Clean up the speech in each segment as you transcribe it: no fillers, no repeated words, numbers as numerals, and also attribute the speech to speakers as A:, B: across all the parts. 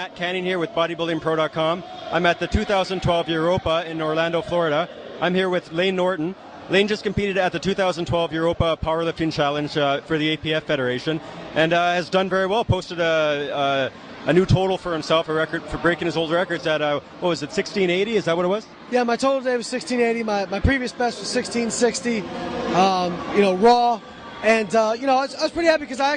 A: Matt Canning here with BodybuildingPro.com. I'm at the 2012 Europa in Orlando, Florida. I'm here with Layne Norton. Layne just competed at the 2012 Europa Powerlifting Challenge for the APF Federation and has done very well. Posted a new total for himself, a record for breaking his old records at, what was it, 1680? Is that what it was?
B: Yeah, my total today was 1680. My previous best was 1660, raw. And, I was pretty happy because I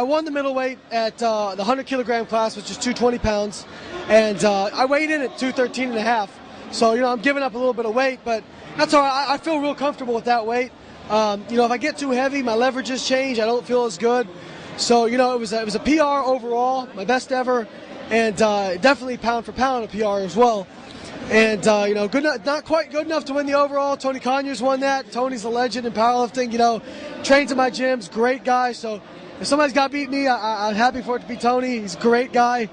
B: won the middleweight at the 100 kilogram class, which is 220 pounds. And I weighed in at 213 and a half. So, I'm giving up a little bit of weight, but that's all right. I feel real comfortable with that weight. If I get too heavy, my leverages change. I don't feel as good. So, it was a PR overall, my best ever, and definitely pound for pound a PR as well. And, not quite good enough to win the overall. Tony Conyers won that. Tony's a legend in powerlifting, trains in my gyms, great guy. So if somebody's got to beat me, I'm happy for it to be Tony. He's a great guy.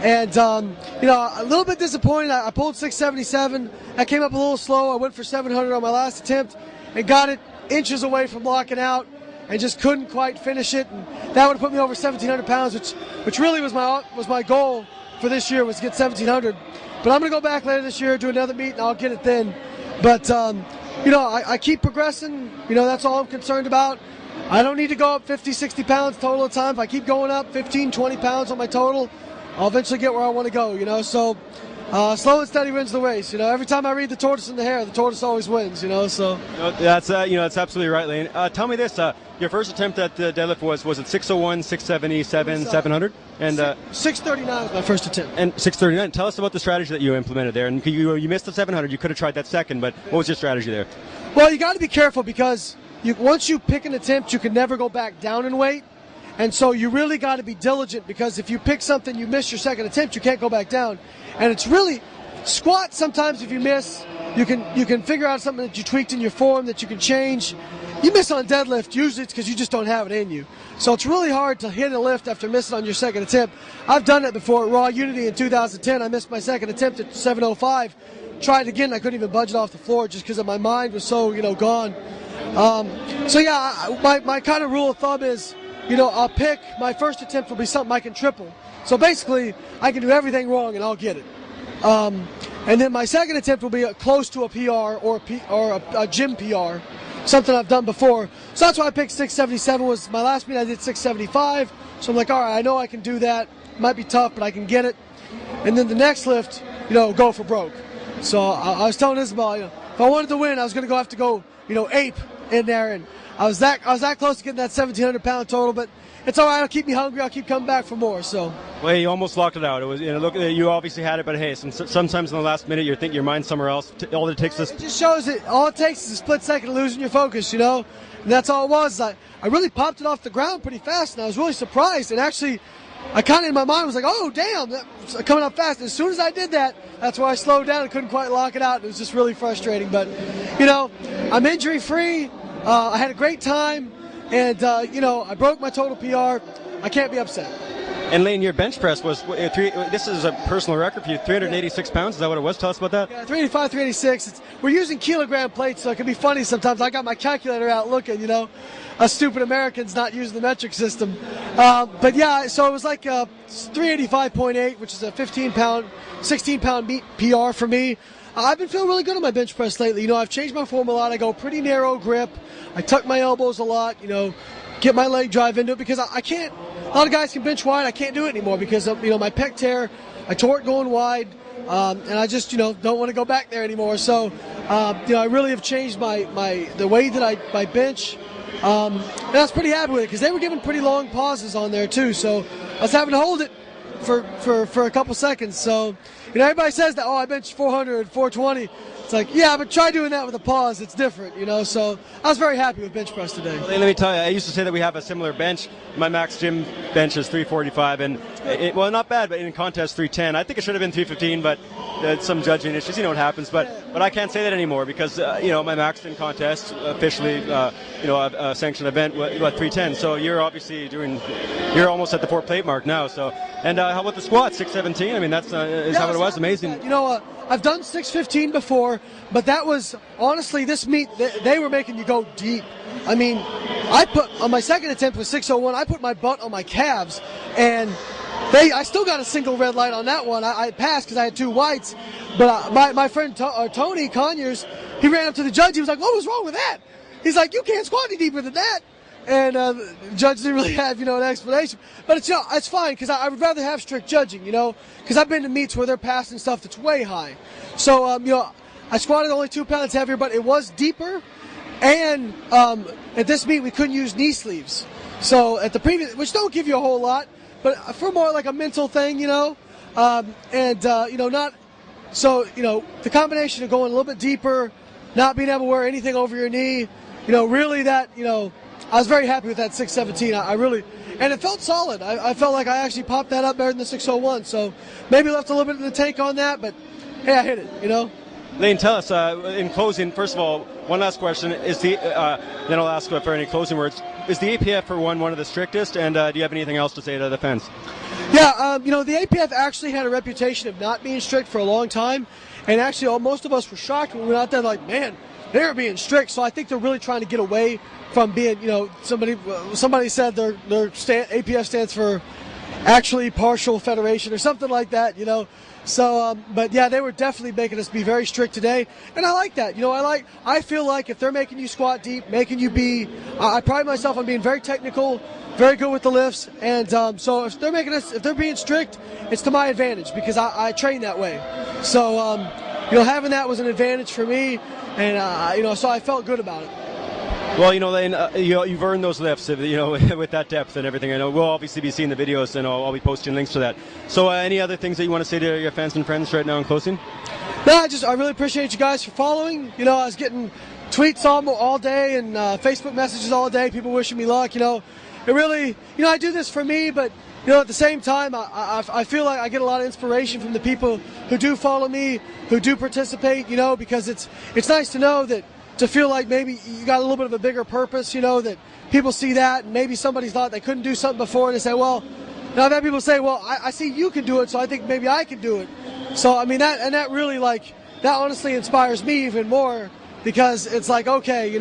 B: And, a little bit disappointed. I pulled 677. I came up a little slow. I went for 700 on my last attempt and got it inches away from locking out and just couldn't quite finish it. And that would have put me over 1,700 pounds, which really was my goal for this year, was to get 1,700. But I'm going to go back later this year, do another meet, and I'll get it then. But, I keep progressing. That's all I'm concerned about. I don't need to go up 50, 60 pounds total of the time. If I keep going up 15, 20 pounds on my total, I'll eventually get where I want to go, So slow and steady wins the race. Every time I read the tortoise in the hare, the tortoise always wins, so.
A: That's absolutely right, Layne. Tell me this, your first attempt at the deadlift was it 601, 677, 700? And
B: 639 was my first attempt.
A: And 639. Tell us about the strategy that you implemented there. And you missed the 700. You could have tried that second, but what was your strategy there?
B: Well, you got to be careful because once you pick an attempt, you can never go back down in weight. And so you really got to be diligent, because if you pick something, you miss your second attempt, you can't go back down. And it's really squat. Sometimes if you miss, you can figure out something that you tweaked in your form that you can change. You miss on deadlift, usually it's because you just don't have it in you. So it's really hard to hit a lift after missing on your second attempt. I've done it before at Raw Unity in 2010. I missed my second attempt at 705. Tried again, I couldn't even budge it off the floor just because my mind was so, gone. My kind of rule of thumb is, I'll pick, my first attempt will be something I can triple. So basically, I can do everything wrong and I'll get it. And then my second attempt will be close to a PR or a gym PR, something I've done before. So that's why I picked 677. Was my last meet I did 675. So I'm like, all right, I know I can do that. It might be tough, but I can get it. And then the next lift, go for broke. So I was telling Isabel, if I wanted to win, I was going to have to go, ape in there, and I was that close to getting that 1,700 pound total, but it's all right. It'll keep me hungry. I'll keep coming back for more. So.
A: Well, you almost locked it out. It was, look, you obviously had it, but hey, sometimes in the last minute you think your mind's somewhere else. All it takes is.
B: It just shows it. All it takes is a split second of losing your focus, And that's all it was. I really popped it off the ground pretty fast, and I was really surprised. And actually, I kind of in my mind was like, oh damn, that's coming up fast. As soon as I did that, that's why I slowed down and couldn't quite lock it out. It was just really frustrating. But, I'm injury free. I had a great time, and I broke my total PR. I can't be upset.
A: And Layne, your bench press was this is a personal record for you, 386 pounds. Is that what it was? Tell us about that.
B: Yeah, 385, 386. We're using kilogram plates, so it can be funny sometimes. I got my calculator out looking, us stupid Americans not using the metric system. But yeah, so it was like 385.8, which is a 16-pound meet PR for me. I've been feeling really good on my bench press lately. I've changed my form a lot. I go pretty narrow grip. I tuck my elbows a lot, get my leg drive into it, because I can't. A lot of guys can bench wide. I can't do it anymore because of, my pec tear. I tore it going wide, and I just, don't want to go back there anymore. So, I really have changed the way that I bench. And I was pretty happy with it because they were giving pretty long pauses on there too. So I was having to hold it for a couple seconds. So, everybody says that, I benched 400, 420. It's like, yeah, but try doing that with a pause. It's different, So I was very happy with bench press today.
A: Well, let me tell you, I used to say that we have a similar bench. My max gym bench is 345, and not bad, but in contest 310. I think it should have been 315, but some judging issues. You know what happens, but I can't say that anymore because my max in contest officially, a sanctioned event, 310. So you're obviously you're almost at the 4-plate mark now. So, and how about the squat, 617? I mean, that's is how it was. Amazing.
B: I've done 615 before, but that was, honestly, this meet, they were making you go deep. I mean, I put, on my second attempt with 601, I put my butt on my calves, and I still got a single red light on that one. I passed because I had 2 whites. But my friend Tony Conyers, he ran up to the judge. He was like, "What was wrong with that?" He's like, "You can't squat any deeper than that." And the judge didn't really have, an explanation. But it's fine because I would rather have strict judging, because I've been to meets where they're passing stuff that's way high. So, I squatted only 2 pounds heavier, but it was deeper. And at this meet, we couldn't use knee sleeves. So at the previous, which don't give you a whole lot, but for more like a mental thing, not. So, the combination of going a little bit deeper, not being able to wear anything over your knee, really that, I was very happy with that 617. I really, and it felt solid. I felt like I actually popped that up better than the 601. So maybe left a little bit in the tank on that, but hey, I hit it,
A: Layne, tell us, in closing, first of all, one last question. Then I'll ask for any closing words. Is the APF, for one of the strictest, and do you have anything else to say to the fans?
B: Yeah, the APF actually had a reputation of not being strict for a long time, and actually most of us were shocked when we went out there like, man, they're being strict. So I think they're really trying to get away from being, somebody said their APF stands for actually partial federation or something like that, So, but yeah, they were definitely making us be very strict today, and I like that. I feel like if they're making you squat deep, making you be, I pride myself on being very technical, very good with the lifts, and so if they're being strict, it's to my advantage because I train that way. So, having that was an advantage for me, and so I felt good about it.
A: Well, Layne, you've earned those lifts, with that depth and everything. I know we'll obviously be seeing the videos, and I'll be posting links to that. So, any other things that you want to say to your fans and friends right now in closing?
B: No, I really appreciate you guys for following. I was getting tweets all day and Facebook messages all day, people wishing me luck. It really, I do this for me, but at the same time, I feel like I get a lot of inspiration from the people who do follow me, who do participate. Because it's nice to know that. To feel like maybe you got a little bit of a bigger purpose, that people see that, and maybe somebody thought they couldn't do something before, and they say, well, now I've had people say, well, I see you can do it, so I think maybe I can do it. So, that really, that honestly inspires me even more, because it's like, okay, I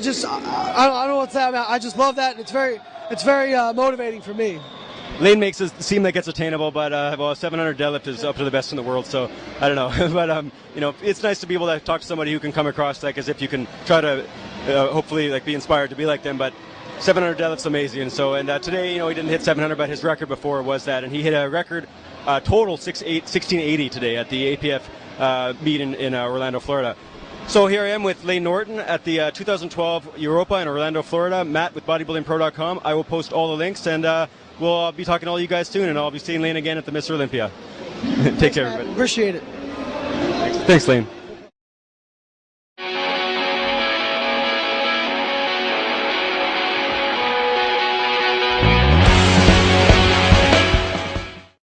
B: don't know what's that about. I just love that, and it's very motivating for me.
A: Layne makes it seem like it's attainable, but 700 deadlift is up to the best in the world, so I don't know. But it's nice to be able to talk to somebody who can come across as if you can try to hopefully be inspired to be like them. But 700 deadlift's amazing. And today, he didn't hit 700, but his record before was that, and he hit a record total 1680 today at the APF meet in Orlando, Florida. So here I am with Layne Norton at the 2012 Europa in Orlando, Florida. Matt with bodybuildingpro.com. I will post all the links, and we'll be talking to all you guys soon, and I'll be seeing Layne again at the Mr. Olympia. Take care, everybody.
B: Appreciate it.
A: Thanks, Layne.